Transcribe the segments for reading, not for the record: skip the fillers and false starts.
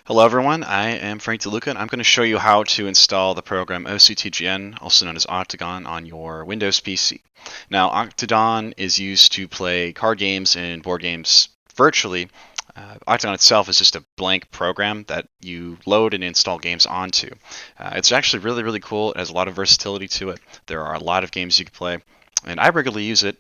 Hello everyone, I am Frank DeLuca and I'm going to show you how to install the program OCTGN, also known as OCTGN, on your Windows PC. Now OCTGN is used to play card games and board games virtually. OCTGN itself is just a blank program that you load and install games onto. It's actually really cool. It has a lot of versatility to it. There are a lot of games you can play and I regularly use it.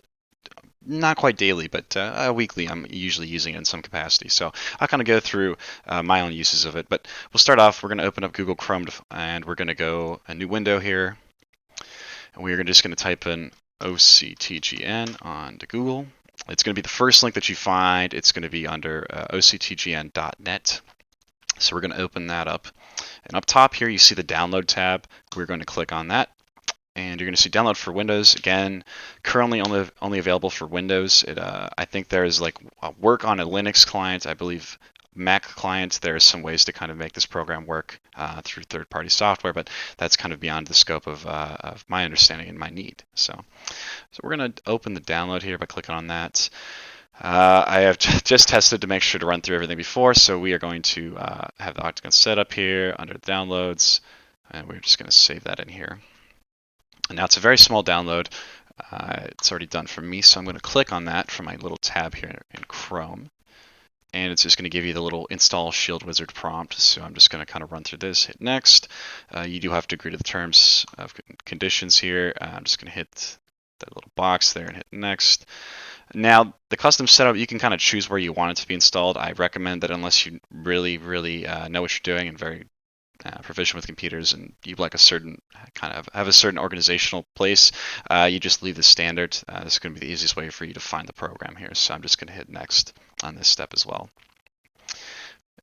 Not quite daily, but weekly. I'm usually using it in some capacity. So I'll kind of go through my own uses of it. But we'll start off. We're going to open up Google Chrome and we're going to go a new window here. And we're just going to type in OCTGN onto Google. It's going to be the first link that you find. It's going to be under octgn.net. So we're going to open that up. And up top here, you see the download tab. We're going to click on that. And you're going to see download for Windows. Again, currently only available for Windows. I think there's like work on a Linux client. I believe Mac client. There's some ways to kind of make this program work through third-party software, but that's kind of beyond the scope of my understanding and my need. So we're going to open the download here by clicking on that. I have just tested to make sure to run through everything before, so we are going to have the OCTGN set up here under downloads, and we're just going to save that in here. And now it's a very small download. It's already done for me, so I'm going to click on that from my little tab here in Chrome. And it's just going to give you the little install Shield Wizard prompt. So I'm just going to kind of run through this, hit next. You do have to agree to the terms of conditions here. I'm just going to hit that little box there and hit next. Now, the custom setup, you can kind of choose where you want it to be installed. I recommend that unless you really know what you're doing and very proficient with computers and you like a certain kind of have a certain organizational place, you just leave the standard. This is going to be the easiest way for you to find the program here. So I'm just going to hit next on this step as well.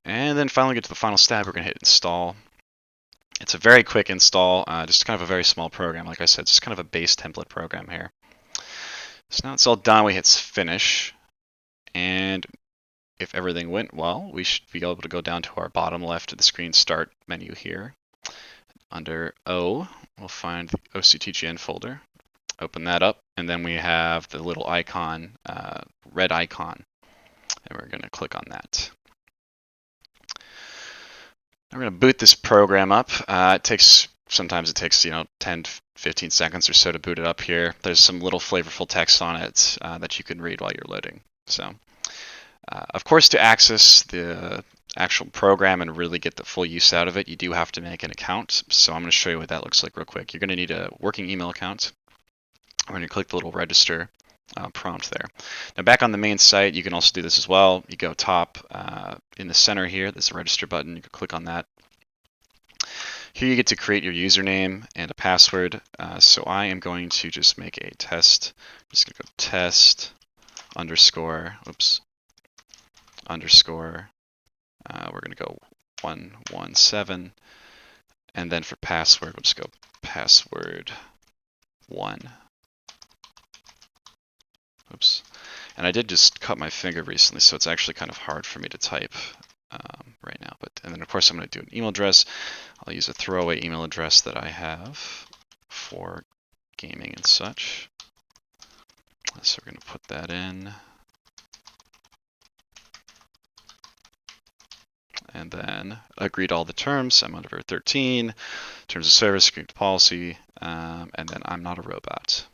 And then finally get to the final step, we're going to hit install. It's a very quick install, just kind of a very small program. Like I said, just kind of a base template program here. So now it's all done, we hit finish. And if everything went well, we should be able to go down to our bottom left of the screen start menu here. Under O, we'll find the OCTGN folder. Open that up, and then we have the little icon, red icon, and we're going to click on that. Now we're going to boot this program up. Sometimes it takes 10 to 15 seconds or so to boot it up here. There's some little flavorful text on it that you can read while you're loading. So. Of course, to access the actual program and really get the full use out of it, you do have to make an account. So I'm going to show you what that looks like real quick. You're going to need a working email account. I'm going to click the little register prompt there. Now back on the main site, you can also do this as well. You go top in the center here, there's a register button. You can click on that. Here you get to create your username and a password. So I am going to just make a test. I'm just going to go test underscore, we're going to go 117, and then for password we'll just go password 1. And I did just cut my finger recently, so it's actually kind of hard for me to type right now. And then of course I'm going to do an email address. I'll use a throwaway email address that I have for gaming and such. So we're going to put that in. And then agree to all the terms. I'm under 13, terms of service, agree to policy, and then I'm not a robot.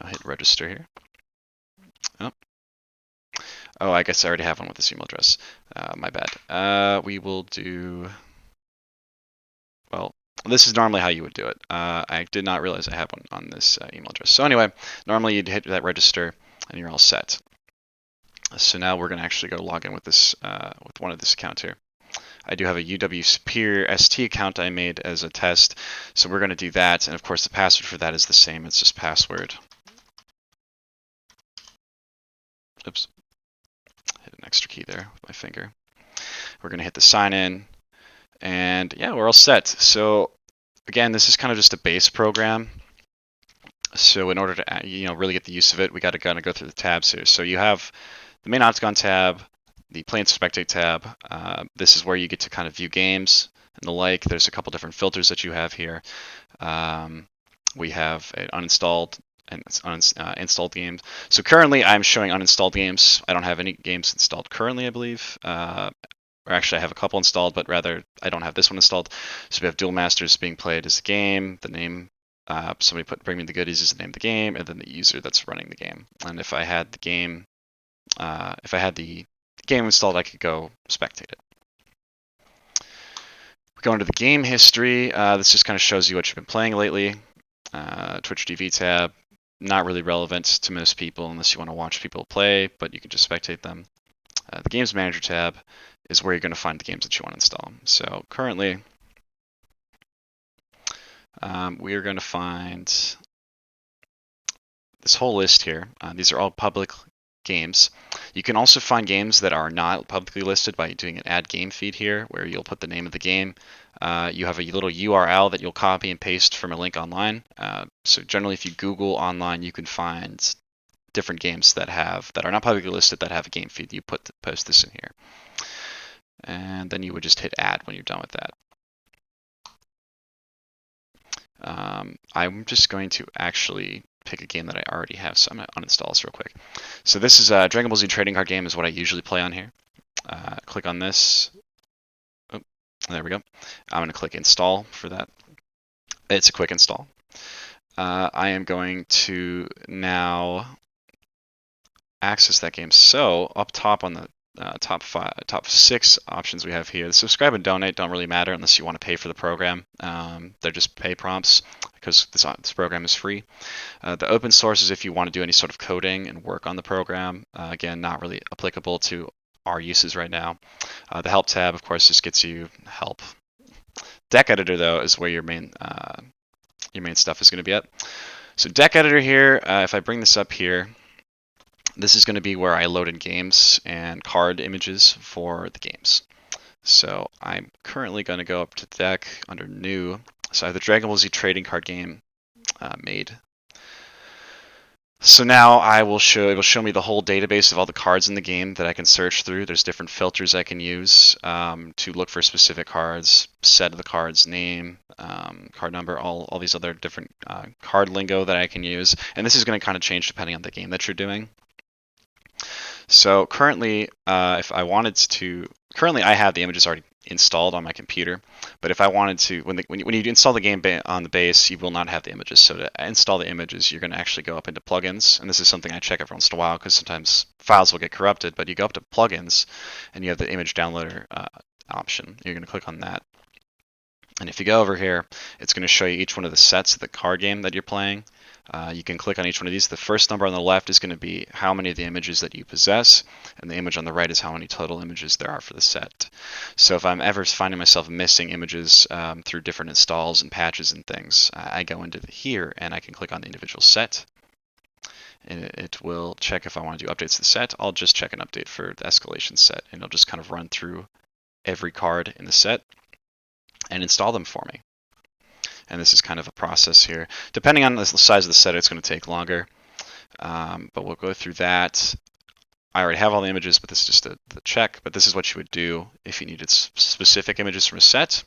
I'll hit register here. Oh, I guess I already have one with this email address. My bad. We will do, well, this is normally how you would do it. I did not realize I had one on this email address. So anyway, normally you'd hit that register and you're all set. So now we're going to actually go log in with this with one of this account here. I do have a UW Superior ST account I made as a test, so we're going to do that. And of course, the password for that is the same. It's just password. Oops, hit an extra key there with my finger. We're going to hit the sign in, and yeah, we're all set. So again, this is kind of just a base program. So in order to really get the use of it, we got to kind of go through the tabs here. So you have the main OCTGN tab, the Play and Spectate tab. This is where you get to kind of view games and the like. There's a couple different filters that you have here. We have an uninstalled and installed games. So currently I'm showing uninstalled games. I don't have any games installed currently, I believe. or actually I have a couple installed, but rather I don't have this one installed. So we have Duel Masters being played as the game, the name, somebody put Bring Me the Goodies is the name of the game, and then the user that's running the game. And if I had the game, if I had the game installed, I could go spectate it. We go into the game history. This just kind of shows you what you've been playing lately. Twitch TV tab, not really relevant to most people unless you want to watch people play, but you can just spectate them. The Games Manager tab is where you're going to find the games that you want to install. So currently, we are going to find this whole list here. These are all public games. You can also find games that are not publicly listed by doing an add game feed here, where you'll put the name of the game. You have a little URL that you'll copy and paste from a link online. So generally, if you Google online, you can find different games that are not publicly listed that have a game feed. You post this in here, and then you would just hit add when you're done with that. I'm just going to actually pick a game that I already have, so I'm going to uninstall this real quick. So this is a Dragon Ball Z trading card game is what I usually play on here. Click on this. Oh, there we go. I'm going to click install for that. It's a quick install. I am going to now access that game. So up top on the top 6 options we have here, the subscribe and donate don't really matter unless you want to pay for the program. They're just pay prompts because this program is free. The open source is if you want to do any sort of coding and work on the program. Again, not really applicable to our uses right now. The help tab, of course, just gets you help. Deck editor, though, is where your main stuff is going to be at. So deck editor here, if I bring this up here, this is going to be where I load in games and card images for the games. So I'm currently going to go up to deck under new. So I have the Dragon Ball Z trading card game made. So now it will show me the whole database of all the cards in the game that I can search through. There's different filters I can use to look for specific cards, set of the cards, name, card number, all these other different card lingo that I can use. And this is going to kind of change depending on the game that you're doing. So currently, if I wanted to, currently I have the images already installed on my computer. But if I wanted to, when you install the game on the base, you will not have the images. So to install the images, you're going to actually go up into plugins, and this is something I check every once in a while because sometimes files will get corrupted. But you go up to plugins, and you have the image downloader option. You're going to click on that. And if you go over here, it's going to show you each one of the sets of the card game that you're playing. You can click on each one of these. The first number on the left is going to be how many of the images that you possess, and the image on the right is how many total images there are for the set. So if I'm ever finding myself missing images through different installs and patches and things, I go into here and I can click on the individual set. And it will check if I want to do updates to the set. I'll just check an update for the escalation set, and it'll just kind of run through every card in the set and install them for me. And this is kind of a process here. Depending on the size of the set, it's going to take longer. But we'll go through that. I already have all the images, but this is just the check. But this is what you would do if you needed specific images from a set.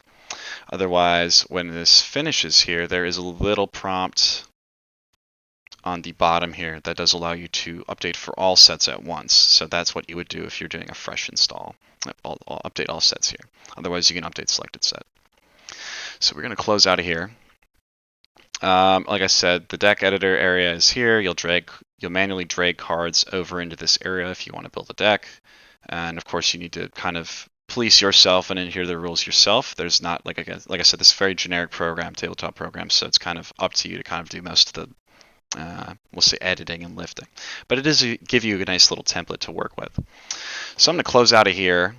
Otherwise, when this finishes here, there is a little prompt on the bottom here that does allow you to update for all sets at once. So that's what you would do if you're doing a fresh install. I'll update all sets here. Otherwise, you can update selected set. So we're going to close out of here. Like I said, the deck editor area is here. You'll manually drag cards over into this area if you want to build a deck. And of course, you need to kind of police yourself and adhere to the rules yourself. There's not, like I said, this very generic program, tabletop program, so it's kind of up to you to kind of do most of the, we'll say, editing and lifting. But it does give you a nice little template to work with. So I'm going to close out of here.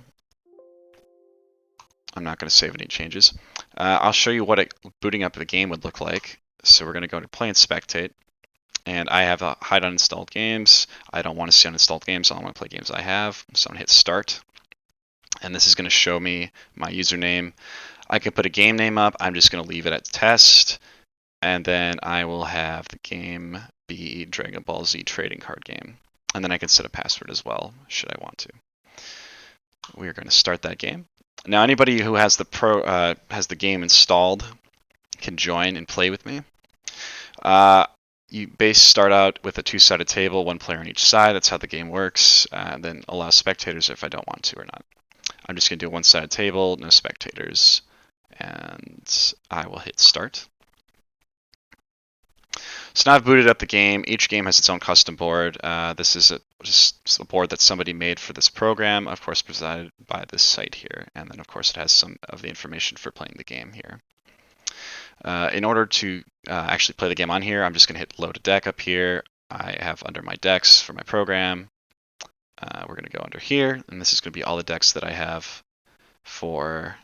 I'm not going to save any changes. I'll show you what booting up the game would look like. So we're going to go to play and spectate. And I have a hide uninstalled games. I don't want to see uninstalled games. I want to play games I have. So I'm going to hit start. And this is going to show me my username. I can put a game name up. I'm just going to leave it at test. And then I will have the game be Dragon Ball Z trading card game. And then I can set a password as well, should I want to. We are going to start that game. Now, anybody who has the game installed can join and play with me. You start out with a 2-sided table, 1 player on each side. That's how the game works. And then allow spectators if I don't want to or not. I'm just going to do a one-sided table, no spectators, and I will hit start. So now I've booted up the game. Each game has its own custom board. This is just a board that somebody made for this program, of course provided by this site here. And then of course it has some of the information for playing the game here. In order to actually play the game on here, I'm just going to hit load a deck up here. I have under my decks for my program. We're going to go under here, and this is going to be all the decks that I have for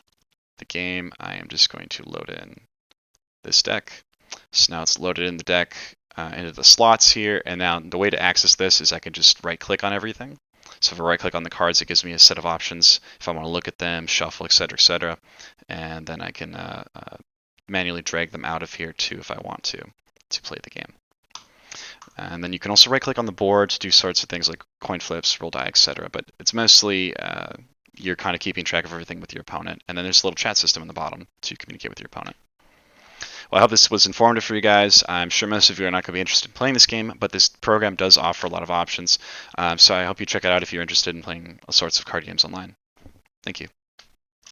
the game. I am just going to load in this deck. So now it's loaded in the deck into the slots here, and now the way to access this is I can just right-click on everything. So if I right-click on the cards, it gives me a set of options if I want to look at them, shuffle, etc., and then I can manually drag them out of here too if I want to play the game. And then you can also right-click on the board to do sorts of things like coin flips, roll die, etc. But it's mostly you're kind of keeping track of everything with your opponent. And then there's a little chat system in the bottom to communicate with your opponent. Well, I hope this was informative for you guys. I'm sure most of you are not going to be interested in playing this game, but this program does offer a lot of options. So I hope you check it out if you're interested in playing all sorts of card games online. Thank you.